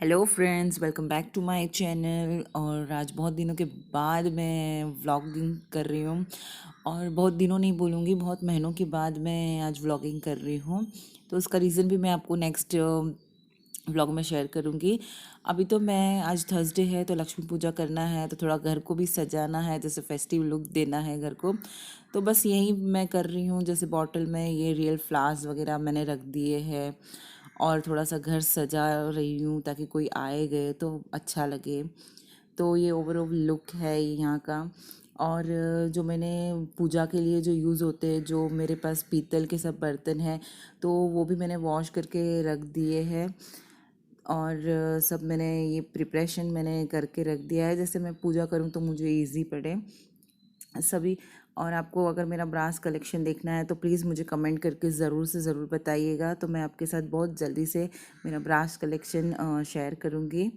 Hello friends, welcome back to my channel. और आज बहुत दिनों के बाद मैं व्लॉगिंग कर रही हूँ। और बहुत दिनों नहीं बोलूँगी, बहुत महीनों के बाद मैं आज व्लॉगिंग कर रही हूँ। तो उसका रीज़न भी मैं आपको नेक्स्ट व्लॉग में शेयर करूँगी। अभी तो मैं आज थर्सडे है तो लक्ष्मी पूजा करना है, तो थोड़ा घर को भी सजाना है, जैसे फेस्टिव लुक देना है घर को। तो बस यही मैं कर रही हूँ। जैसे बॉटल में ये रियल फ्लावर्स वगैरह मैंने रख दिए हैं और थोड़ा सा घर सजा रही हूँ ताकि कोई आए गए तो अच्छा लगे। तो ये ओवरऑल लुक है यहाँ का। और जो मैंने पूजा के लिए जो यूज़ होते हैं, जो मेरे पास पीतल के सब बर्तन हैं, तो वो भी मैंने वॉश करके रख दिए हैं। और सब मैंने ये प्रिपरेशन मैंने करके रख दिया है, जैसे मैं पूजा करूँ तो मुझे इजी पड़े सभी। और आपको अगर मेरा ब्रास कलेक्शन देखना है तो प्लीज़ मुझे कमेंट करके ज़रूर से ज़रूर बताइएगा, तो मैं आपके साथ बहुत जल्दी से मेरा ब्रास कलेक्शन शेयर करूँगी।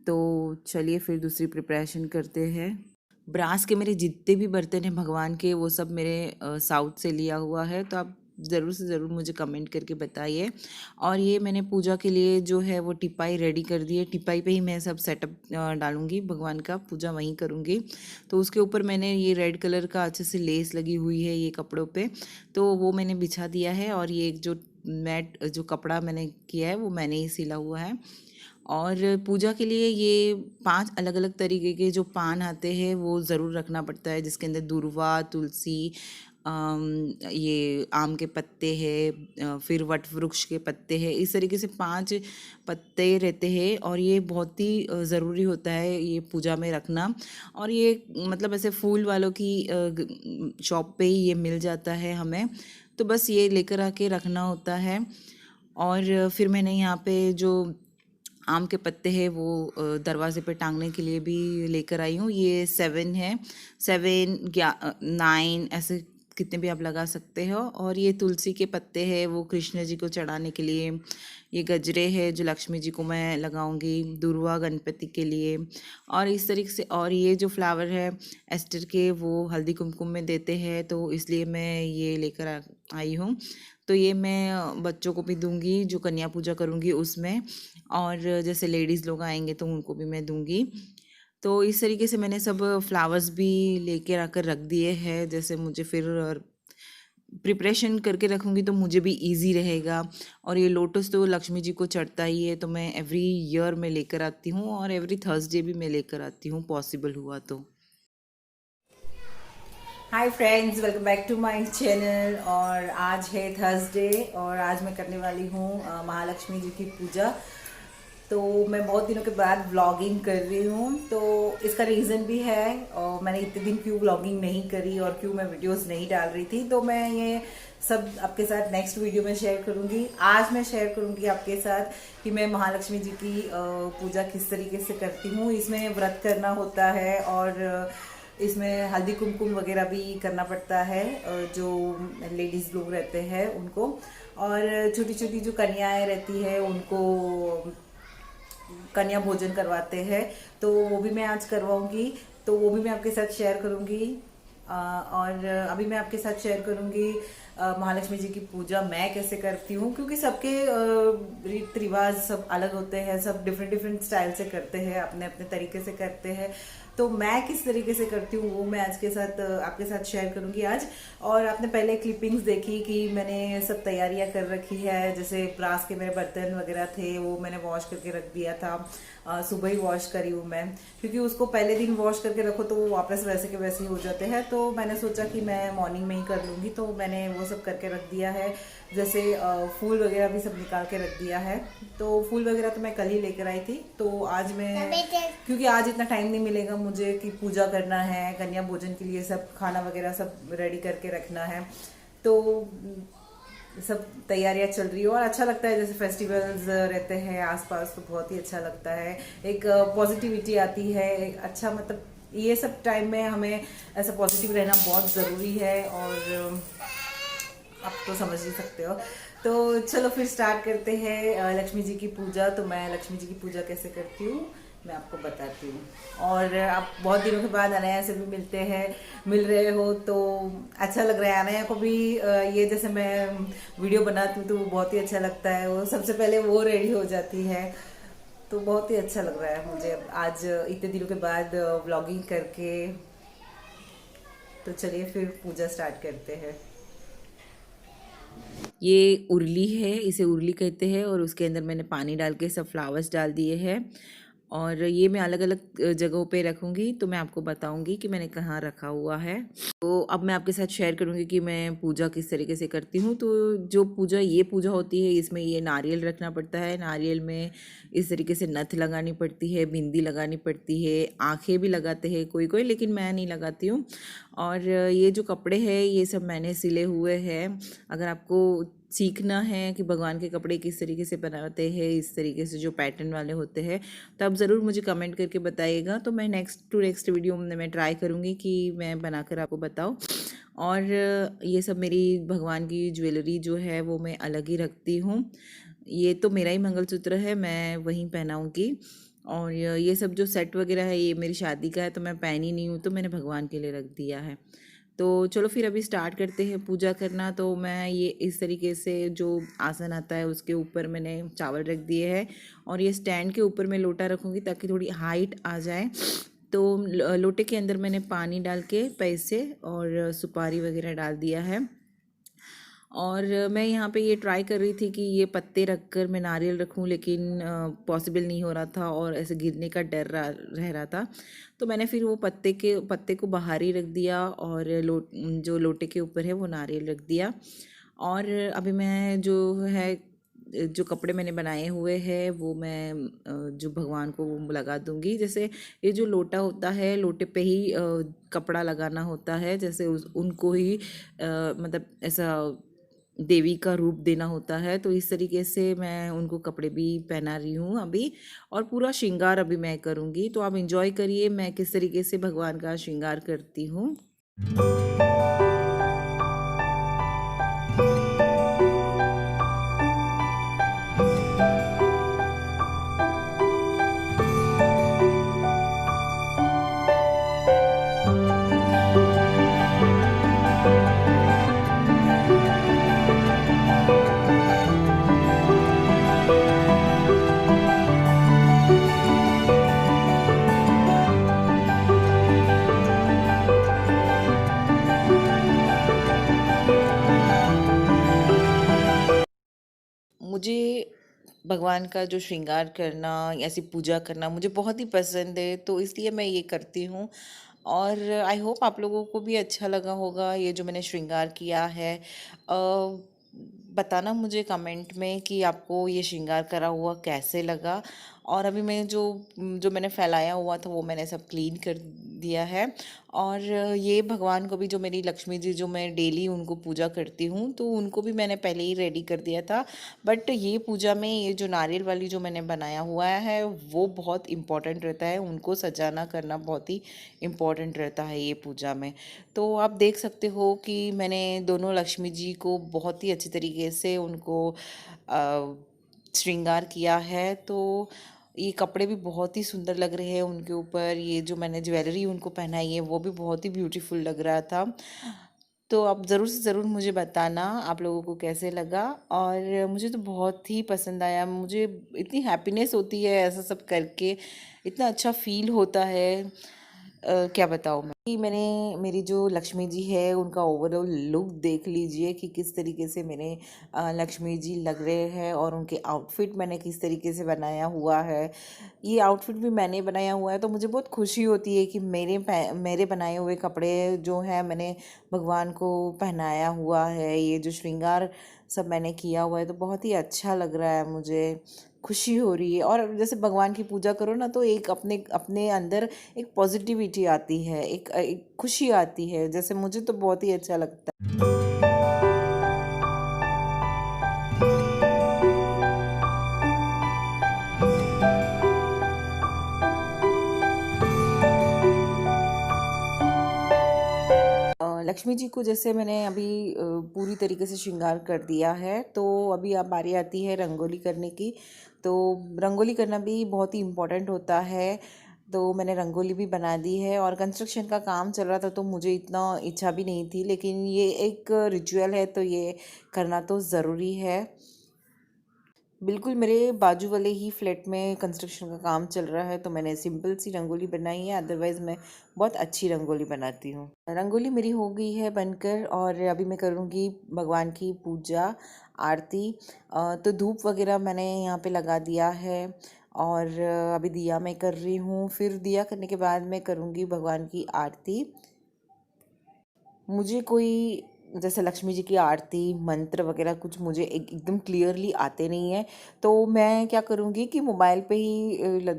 तो चलिए फिर दूसरी प्रिपरेशन करते हैं। ब्रास के मेरे जितने भी बर्तन हैं भगवान के, वो सब मेरे साउथ से लिया हुआ है, तो आप ज़रूर से ज़रूर मुझे कमेंट करके बताइए। और ये मैंने पूजा के लिए जो है वो टिपाई रेडी कर दी है। टिपाई पे ही मैं सब सेटअप डालूंगी, भगवान का पूजा वहीं करूँगी। तो उसके ऊपर मैंने ये रेड कलर का अच्छे से लेस लगी हुई है ये कपड़ों पे, तो वो मैंने बिछा दिया है। और ये जो मैट जो कपड़ा मैंने किया है वो मैंने ही सिला हुआ है। और पूजा के लिए ये 5 अलग अलग तरीके के जो पान आते हैं वो ज़रूर रखना पड़ता है, जिसके अंदर दुर्वा, तुलसी, ये आम के पत्ते हैं, फिर वट वृक्ष के पत्ते हैं। इस तरीके से 5 पत्ते रहते हैं और ये बहुत ही ज़रूरी होता है ये पूजा में रखना। और ये मतलब ऐसे फूल वालों की शॉप पे ही ये मिल जाता है हमें, तो बस ये लेकर आके रखना होता है। और फिर मैंने यहाँ पे जो आम के पत्ते हैं वो दरवाजे पे टांगने के लिए भी लेकर आई हूँ। ये 7 है, 7 9 ऐसे कितने भी आप लगा सकते हो। और ये तुलसी के पत्ते हैं वो कृष्ण जी को चढ़ाने के लिए। ये गजरे हैं जो लक्ष्मी जी को मैं लगाऊंगी, दुर्वा गणपति के लिए। और इस तरीके से, और ये जो फ्लावर है एस्टर के, वो हल्दी कुमकुम में देते हैं, तो इसलिए मैं ये लेकर आई हूँ। तो ये मैं बच्चों को भी दूंगी जो कन्या पूजा करूँगी उसमें, और जैसे लेडीज़ लोग आएंगे तो उनको भी मैं दूंगी। तो इस तरीके से मैंने सब फ्लावर्स भी लेके आकर रख दिए हैं, जैसे मुझे फिर प्रिपरेशन करके रखूँगी तो मुझे भी इजी रहेगा। और ये लोटस तो लक्ष्मी जी को चढ़ता ही है, तो मैं एवरी ईयर में लेकर आती हूँ और एवरी थर्सडे भी मैं लेकर आती हूँ, पॉसिबल हुआ तो। Hi friends, welcome back to my channel. और आज है थर्सडे और आज मैं करने वाली हूँ महालक्ष्मी जी की पूजा। तो मैं बहुत दिनों के बाद व्लॉगिंग कर रही हूँ, तो इसका रीज़न भी है। और मैंने इतने दिन क्यों व्लॉगिंग नहीं करी और क्यों मैं वीडियोस नहीं डाल रही थी, तो मैं ये सब आपके साथ नेक्स्ट वीडियो में शेयर करूँगी। आज मैं शेयर करूँगी आपके साथ कि मैं महालक्ष्मी जी की पूजा किस तरीके से करती हूँ। इसमें व्रत करना होता है और इसमें हल्दी कुमकुम वगैरह भी करना पड़ता है, जो लेडीज़ लोग रहते हैं उनको। और छोटी छोटी जो कन्याएं रहती है उनको कन्या भोजन करवाते हैं, तो वो भी मैं आज करवाऊंगी। तो वो भी मैं आपके साथ शेयर करूंगी। और अभी मैं आपके साथ शेयर करूंगी महालक्ष्मी जी की पूजा मैं कैसे करती हूँ, क्योंकि सबके रीत रिवाज सब अलग होते हैं, सब डिफरेंट डिफरेंट स्टाइल से करते हैं, अपने अपने तरीके से करते हैं। तो मैं किस तरीके से करती हूँ वो मैं आज के साथ आपके साथ शेयर करूंगी आज। और आपने पहले क्लिपिंग्स देखी कि मैंने सब तैयारियां कर रखी है, जैसे ब्रास के मेरे बर्तन वगैरह थे वो मैंने वॉश करके रख दिया था। सुबह ही वॉश करी हूँ मैं, क्योंकि उसको पहले दिन वॉश करके रखो तो वो वापस वैसे के वैसे ही हो जाते हैं। तो मैंने सोचा कि मैं मॉर्निंग में ही कर लूँगी, तो मैंने वो सब करके रख दिया है। जैसे फूल वगैरह भी सब निकाल के रख दिया है। तो फूल वगैरह तो मैं कल ही लेकर आई थी, तो आज मैं, क्योंकि आज इतना टाइम नहीं मिलेगा मुझे कि पूजा करना है, कन्या भोजन के लिए सब खाना वगैरह सब रेडी करके रखना है, तो सब तैयारियां चल रही है। और अच्छा लगता है, जैसे फेस्टिवल्स रहते हैं आसपास तो बहुत ही अच्छा लगता है, एक पॉजिटिविटी आती है, एक अच्छा मतलब ये सब टाइम में हमें ऐसा पॉजिटिव रहना बहुत ज़रूरी है। और आप तो समझ ही सकते हो। तो चलो फिर स्टार्ट करते हैं लक्ष्मी जी की पूजा। तो मैं लक्ष्मी जी की पूजा कैसे करती हूँ मैं आपको बताती हूँ। और आप बहुत दिनों के बाद अनया से भी मिल रहे हो, तो अच्छा लग रहा है। अनया को भी ये जैसे मैं वीडियो बनाती हूँ तो वो बहुत ही अच्छा लगता है। वो सबसे पहले वो रेडी हो जाती है तो बहुत ही अच्छा लग रहा है मुझे अब आज इतने दिनों के बाद व्लॉगिंग करके। तो चलिए फिर पूजा स्टार्ट करते हैं। ये उरली है, इसे उरली कहते हैं, और उसके अंदर मैंने पानी डाल के सब फ्लावर्स डाल दिए हैं। और ये मैं अलग अलग जगहों पे रखूँगी, तो मैं आपको बताऊँगी कि मैंने कहाँ रखा हुआ है। तो अब मैं आपके साथ शेयर करूँगी कि मैं पूजा किस तरीके से करती हूँ। तो जो पूजा ये पूजा होती है, इसमें ये नारियल रखना पड़ता है। नारियल में इस तरीके से नथ लगानी पड़ती है, बिंदी लगानी पड़ती है, आँखें भी लगाते हैं कोई कोई, लेकिन मैं नहीं लगाती हूँ। और ये जो कपड़े हैं ये सब मैंने सिले हुए हैं। अगर आपको सीखना है कि भगवान के कपड़े किस तरीके से बनाते हैं, इस तरीके से जो पैटर्न वाले होते हैं, तो आप ज़रूर मुझे कमेंट करके बताइएगा। तो मैं नेक्स्ट वीडियो में मैं ट्राई करूँगी कि मैं बनाकर आपको बताऊँ। और ये सब मेरी भगवान की ज्वेलरी जो है वो मैं अलग ही रखती हूँ। ये तो मेरा ही मंगलसूत्र है, मैं वहीं पहनाऊँगी। और ये सब जो सेट वगैरह है ये मेरी शादी का है, तो मैं पहनी नहीं हूँ, तो मैंने भगवान के लिए रख दिया है। तो चलो फिर अभी स्टार्ट करते हैं पूजा करना। तो मैं ये इस तरीके से जो आसन आता है उसके ऊपर मैंने चावल रख दिए हैं, और ये स्टैंड के ऊपर मैं लोटा रखूँगी ताकि थोड़ी हाइट आ जाए। तो लोटे के अंदर मैंने पानी डाल के पैसे और सुपारी वगैरह डाल दिया है। और मैं यहाँ पे ये ट्राई कर रही थी कि ये पत्ते रख कर मैं नारियल रखूँ, लेकिन पॉसिबल नहीं हो रहा था और ऐसे गिरने का डर रह रहा था। तो मैंने फिर वो पत्ते को बाहर ही रख दिया, और जो लोटे के ऊपर है वो नारियल रख दिया। और अभी मैं जो कपड़े मैंने बनाए हुए हैं वो मैं जो भगवान को वो लगा दूंगी। जैसे ये जो लोटा होता है, लोटे पे ही कपड़ा लगाना होता है, जैसे उनको ही मतलब ऐसा देवी का रूप देना होता है। तो इस तरीके से मैं उनको कपड़े भी पहना रही हूँ अभी, और पूरा श्रृंगार अभी मैं करूँगी। तो आप इंजॉय करिए मैं किस तरीके से भगवान का श्रृंगार करती हूँ। मुझे भगवान का जो श्रृंगार करना, ऐसी पूजा करना मुझे बहुत ही पसंद है, तो इसलिए मैं ये करती हूँ। और आई होप आप लोगों को भी अच्छा लगा होगा ये जो मैंने श्रृंगार किया है। बताना मुझे कमेंट में कि आपको ये श्रृंगार करा हुआ कैसे लगा। और अभी मैं जो मैंने फैलाया हुआ था वो मैंने सब क्लीन कर दिया है। और ये भगवान को भी, जो मेरी लक्ष्मी जी जो मैं डेली उनको पूजा करती हूँ, तो उनको भी मैंने पहले ही रेडी कर दिया था। बट ये पूजा में ये जो नारियल वाली जो मैंने बनाया हुआ है वो बहुत इम्पोर्टेंट रहता है, उनको सजाना करना बहुत ही इम्पोर्टेंट रहता है ये पूजा में। तो आप देख सकते हो कि मैंने दोनों लक्ष्मी जी को बहुत ही अच्छी तरीके से उनको श्रृंगार किया है। तो ये कपड़े भी बहुत ही सुंदर लग रहे हैं उनके ऊपर। ये जो मैंने ज्वेलरी उनको पहनाई है वो भी बहुत ही ब्यूटीफुल लग रहा था। तो आप ज़रूर से ज़रूर मुझे बताना आप लोगों को कैसे लगा। और मुझे तो बहुत ही पसंद आया, मुझे इतनी हैप्पीनेस होती है ऐसा सब करके, इतना अच्छा फील होता है। क्या बताऊँ मैं कि मैंने मेरी जो लक्ष्मी जी है उनका ओवरऑल लुक देख लीजिए कि किस तरीके से मेरे लक्ष्मी जी लग रहे हैं, और उनके आउटफिट मैंने किस तरीके से बनाया हुआ है। ये आउटफिट भी मैंने बनाया हुआ है, तो मुझे बहुत खुशी होती है कि मेरे बनाए हुए कपड़े जो हैं मैंने भगवान को पहनाया हुआ है। ये जो श्रृंगार सब मैंने किया हुआ है तो बहुत ही अच्छा लग रहा है, मुझे खुशी हो रही है। और जैसे भगवान की पूजा करो ना, तो एक अपने अपने अंदर एक पॉजिटिविटी आती है, एक खुशी आती है, जैसे मुझे तो बहुत ही अच्छा लगता है। लक्ष्मी जी को जैसे मैंने अभी पूरी तरीके से श्रृंगार कर दिया है, तो अभी अब बारी आती है रंगोली करने की। तो रंगोली करना भी बहुत ही इम्पोर्टेंट होता है। तो मैंने रंगोली भी बना दी है, और कंस्ट्रक्शन का काम चल रहा था तो मुझे इतना इच्छा भी नहीं थी, लेकिन ये एक रिचुअल है तो ये करना तो ज़रूरी है। बिल्कुल मेरे बाजू वाले ही फ्लैट में कंस्ट्रक्शन का काम चल रहा है, तो मैंने सिंपल सी रंगोली बनाई है। अदरवाइज़ मैं बहुत अच्छी रंगोली बनाती हूँ। रंगोली मेरी हो गई है बनकर, और अभी मैं करूँगी भगवान की पूजा, आरती। तो धूप वगैरह मैंने यहाँ पे लगा दिया है, और अभी दिया मैं कर रही हूँ। फिर दिया करने के बाद मैं करूँगी भगवान की आरती। मुझे कोई जैसे लक्ष्मी जी की आरती मंत्र वगैरह कुछ मुझे एकदम क्लियरली आते नहीं है, तो मैं क्या करूँगी कि मोबाइल पे ही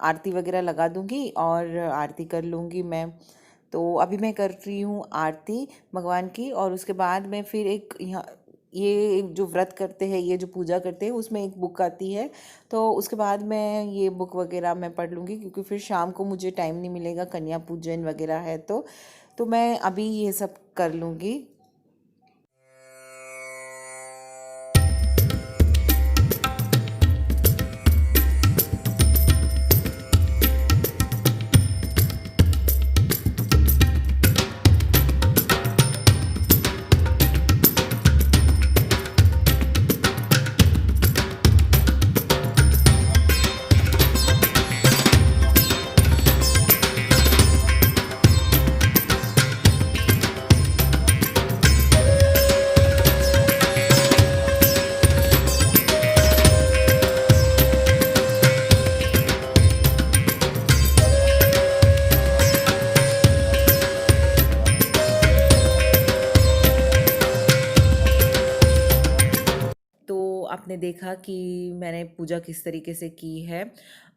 आरती वगैरह लगा दूँगी और आरती कर लूँगी मैं। तो अभी मैं कर रही हूँ आरती भगवान की, और उसके बाद मैं फिर एक यहाँ ये जो व्रत करते हैं, ये जो पूजा करते हैं, उसमें एक बुक आती है, तो उसके बाद मैं ये बुक वगैरह मैं पढ़ लूँगी, क्योंकि फिर शाम को मुझे टाइम नहीं मिलेगा, कन्या पूजन वगैरह है। तो मैं अभी ये सब कर लूँगी। तो आपने देखा कि मैंने पूजा किस तरीके से की है।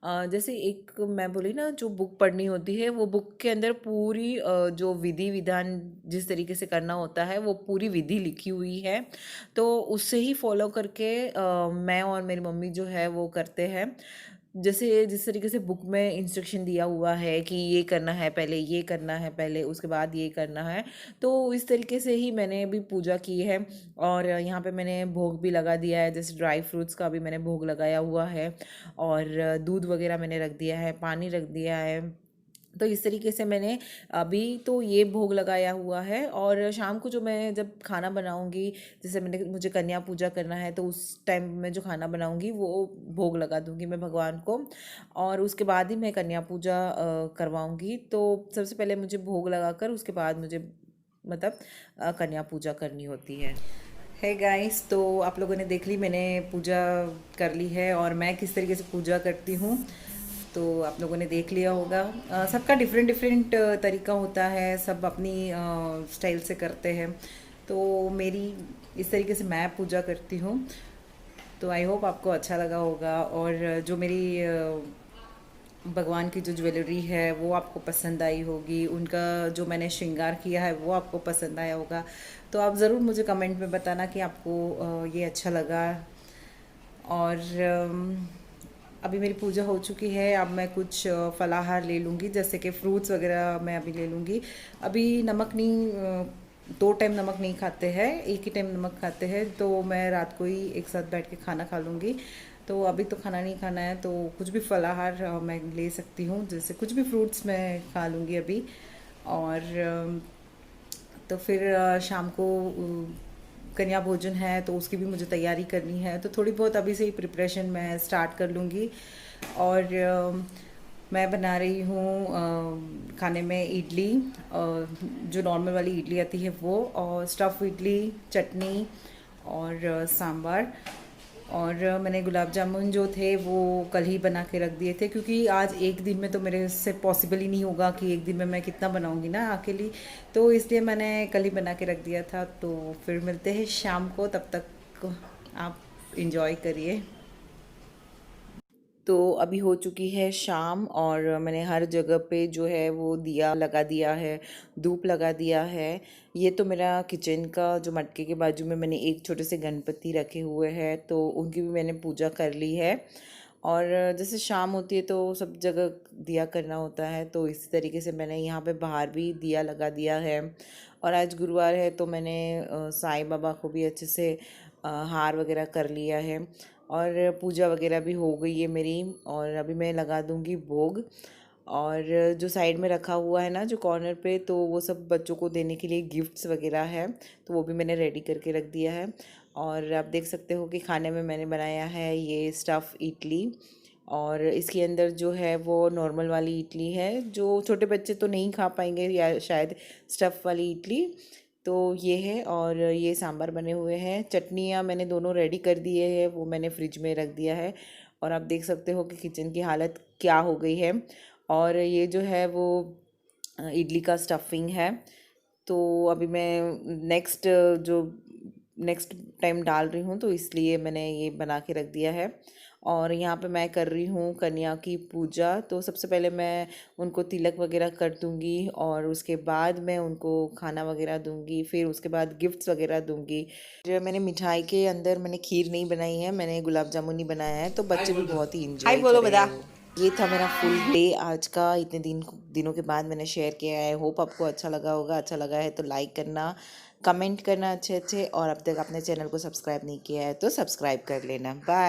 जैसे एक मैं बोली ना, जो बुक पढ़नी होती है, वो बुक के अंदर पूरी जो विधि विधान जिस तरीके से करना होता है, वो पूरी विधि लिखी हुई है। तो उससे ही फॉलो करके मैं और मेरी मम्मी जो है वो करते हैं। जैसे जिस तरीके से बुक में इंस्ट्रक्शन दिया हुआ है कि ये करना है पहले, ये करना है पहले, उसके बाद ये करना है, तो इस तरीके से ही मैंने भी पूजा की है। और यहाँ पे मैंने भोग भी लगा दिया है, जैसे ड्राई फ्रूट्स का भी मैंने भोग लगाया हुआ है, और दूध वगैरह मैंने रख दिया है, पानी रख दिया है। तो इस तरीके से मैंने अभी तो ये भोग लगाया हुआ है। और शाम को जो मैं जब खाना बनाऊंगी, जैसे मुझे कन्या पूजा करना है, तो उस टाइम में जो खाना बनाऊंगी वो भोग लगा दूंगी मैं भगवान को, और उसके बाद ही मैं कन्या पूजा करवाऊंगी। तो सबसे पहले मुझे भोग लगाकर उसके बाद मुझे मतलब कन्या पूजा करनी होती है। है गाइस, तो आप लोगों ने देख ली, मैंने पूजा कर ली है, और मैं किस तरीके से पूजा करती हूँ तो आप लोगों ने देख लिया होगा। सबका डिफरेंट डिफरेंट तरीका होता है, सब अपनी स्टाइल से करते हैं। तो मेरी इस तरीके से मैं पूजा करती हूँ। तो आई होप आपको अच्छा लगा होगा, और जो मेरी भगवान की जो ज्वेलरी है वो आपको पसंद आई होगी, उनका जो मैंने श्रृंगार किया है वो आपको पसंद आया होगा। तो आप ज़रूर मुझे कमेंट में बताना कि आपको ये अच्छा लगा। और अभी मेरी पूजा हो चुकी है, अब मैं कुछ फलाहार ले लूँगी, जैसे कि फ्रूट्स वगैरह मैं अभी ले लूँगी। अभी नमक नहीं, 2 टाइम नमक नहीं खाते हैं, एक ही टाइम नमक खाते हैं, तो मैं रात को ही एक साथ बैठ के खाना खा लूँगी। तो अभी तो खाना नहीं खाना है, तो कुछ भी फलाहार मैं ले सकती हूँ, जैसे कुछ भी फ्रूट्स मैं खा लूँगी अभी। और तो फिर शाम को कन्या भोजन है, तो उसकी भी मुझे तैयारी करनी है, तो थोड़ी बहुत अभी से ही प्रिपरेशन मैं स्टार्ट कर लूँगी। और मैं बना रही हूँ खाने में इडली, जो नॉर्मल वाली इडली आती है वो, और स्टफ़ इडली, चटनी और सांभर। और मैंने गुलाब जामुन जो थे वो कल ही बना के रख दिए थे, क्योंकि आज एक दिन में तो मेरे से पॉसिबल ही नहीं होगा कि एक दिन में मैं कितना बनाऊंगी ना अकेली, तो इसलिए मैंने कल ही बना के रख दिया था। तो फिर मिलते हैं शाम को, तब तक आप इंजॉय करिए। तो अभी हो चुकी है शाम, और मैंने हर जगह पे जो है वो दिया लगा दिया है, धूप लगा दिया है। ये तो मेरा किचन का जो मटके के बाजू में मैंने एक छोटे से गणपति रखे हुए हैं, तो उनकी भी मैंने पूजा कर ली है। और जैसे शाम होती है तो सब जगह दिया करना होता है, तो इसी तरीके से मैंने यहाँ पे बाहर भी दिया लगा दिया है। और आज गुरुवार है, तो मैंने साईं बाबा को भी अच्छे से हार वगैरह कर लिया है, और पूजा वगैरह भी हो गई है मेरी। और अभी मैं लगा दूंगी भोग। और जो साइड में रखा हुआ है ना जो कॉर्नर पे, तो वो सब बच्चों को देने के लिए गिफ्ट्स वगैरह है, तो वो भी मैंने रेडी करके रख दिया है। और आप देख सकते हो कि खाने में मैंने बनाया है ये स्टफ़ इडली, और इसके अंदर जो है वो नॉर्मल वाली इडली है, जो छोटे बच्चे तो नहीं खा पाएंगे या शायद स्टफ़ वाली इडली, तो ये है। और ये सांभर बने हुए हैं, चटनियाँ मैंने दोनों रेडी कर दिए हैं, वो मैंने फ्रिज में रख दिया है। और आप देख सकते हो कि किचन की हालत क्या हो गई है। और ये जो है वो इडली का स्टफिंग है। तो अभी मैं जो नेक्स्ट टाइम डाल रही हूँ, तो इसलिए मैंने ये बना के रख दिया है। और यहाँ पे मैं कर रही हूँ कन्या की पूजा, तो सबसे पहले मैं उनको तिलक वगैरह कर दूँगी, और उसके बाद मैं उनको खाना वगैरह दूँगी, फिर उसके बाद गिफ्ट्स वगैरह दूँगी। जो मैंने मिठाई के अंदर मैंने खीर नहीं बनाई है, मैंने गुलाब जामुन ही बनाया है, तो बच्चे भी बहुत ही इंजॉय करें। ये था मेरा फुल डे आज का, इतने दिनों के बाद मैंने शेयर किया है। होप आपको अच्छा लगा होगा। अच्छा लगा है तो लाइक करना, कमेंट करना अच्छे अच्छे, और अब तक आपने चैनल को सब्सक्राइब नहीं किया है तो सब्सक्राइब कर लेना। बाय।